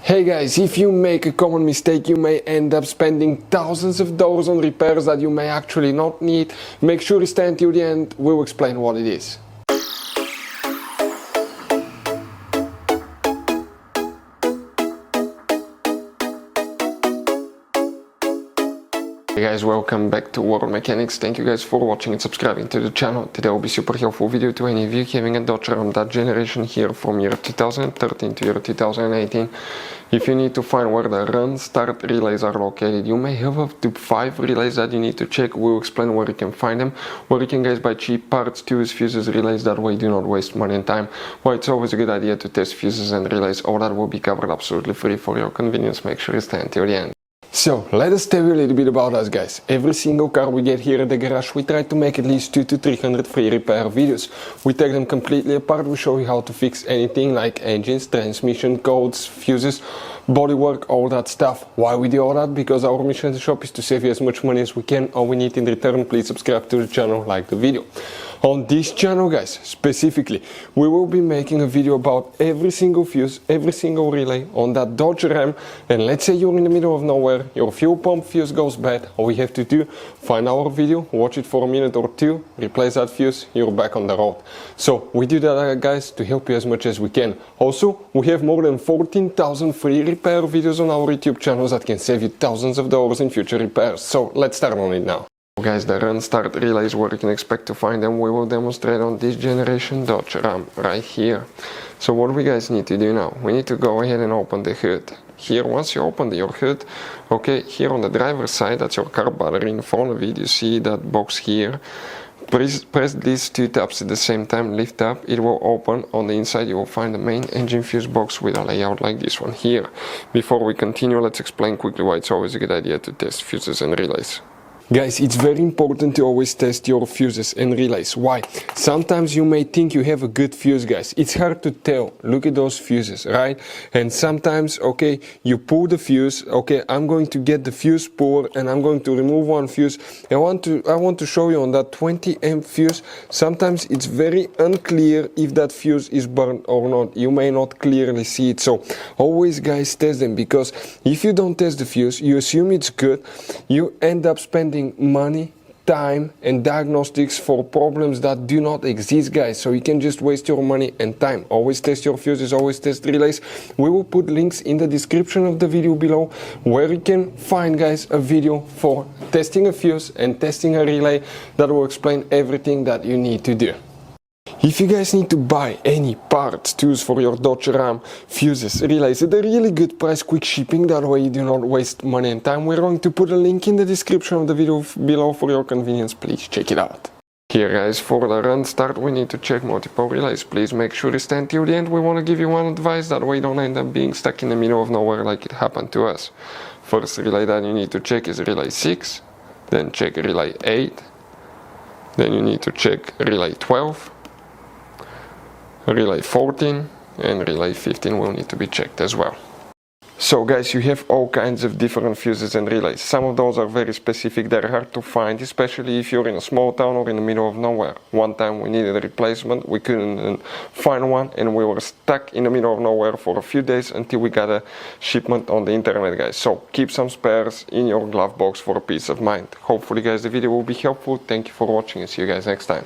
Hey guys, if you make a common mistake, you may end up spending thousands of dollars on repairs that you may actually not need. Make sure you stay until the end, we'll explain what it is. Hey guys, welcome back to World Mechanics. Thank you guys for watching and subscribing to the channel. Today will be super helpful video to any of you having a Dodge Ram that generation here from year 2013 to year 2018. If you need to find where the run start relays are located, you may have up to 5 relays that you need to check. We'll explain where you can find them, where you can guys buy cheap parts, tools, fuses, relays, that way you do not waste money and time. Why it's always a good idea to test fuses and relays. All that will be covered absolutely free for your convenience. Make sure you stay until the end. So, let us tell you a little bit about us guys. Every single car we get here at the garage, we try to make at least 200 to 300 free repair videos. We take them completely apart, we show you how to fix anything like engines, transmission, codes, fuses, bodywork, all that stuff. Why we do all that? Because our mission at the shop is to save you as much money as we can. All we need in return, please subscribe to the channel, like the video. On this channel guys, specifically, we will be making a video about every single fuse, every single relay on that Dodge Ram. And let's say you're in the middle of nowhere, your fuel pump fuse goes bad, all we have to do, find our video, watch it for a minute or two, replace that fuse, you're back on the road. So we do that guys to help you as much as we can. Also, we have more than 14,000 free repair videos on our YouTube channels that can save you thousands of dollars in future repairs. So let's start on it now. Guys, the run start relays, where you can expect to find them, we will demonstrate on this generation Dodge Ram right here. So what we guys need to do now, we need to go ahead and open the hood. Here, once you open your hood, okay, here on the driver's side, that's your car battery. In front of it, you see that box here. Press these two tabs at the same time, lift up, it will open. On the inside you will find the main engine fuse box with a layout like this one here. Before we continue, let's explain quickly why it's always a good idea to test fuses and relays. Guys, it's very important to always test your fuses and relays. Why? Sometimes you may think you have a good fuse, guys. It's hard to tell. Look at those fuses, right? And sometimes, okay, you pull the fuse. Okay, I'm going to get the fuse puller and I'm going to remove one fuse. I want to show you on that 20 amp fuse. Sometimes it's very unclear if that fuse is burned or not. You may not clearly see it. So always, guys, test them, because if you don't test the fuse, you assume it's good. You end up spending money, time and diagnostics for problems that do not exist, guys. So you can just waste your money and time. Always test your fuses, always test relays. We will put links in the description of the video below where you can find, guys, a video for testing a fuse and testing a relay that will explain everything that you need to do. If you guys need to buy any parts, tools for your Dodge Ram, fuses, relays at a really good price, quick shipping, that way you do not waste money and time, we're going to put a link in the description of the video below for your convenience. Please check it out. Here guys, for the run start we need to check multiple relays. Please make sure you stay until the end. We want to give you one advice, that way you don't end up being stuck in the middle of nowhere like it happened to us. First relay that you need to check is relay 6, then check relay 8, then you need to check relay 12, relay 14 and relay 15 will need to be checked as well. So guys, you have all kinds of different fuses and relays. Some of those are very specific, they're hard to find, especially if you're in a small town or in the middle of nowhere. One time we needed a replacement, we couldn't find one and we were stuck in the middle of nowhere for a few days until we got a shipment on the internet, guys. So keep some spares in your glove box for a peace of mind. Hopefully guys the video will be helpful. Thank you for watching and see you guys next time.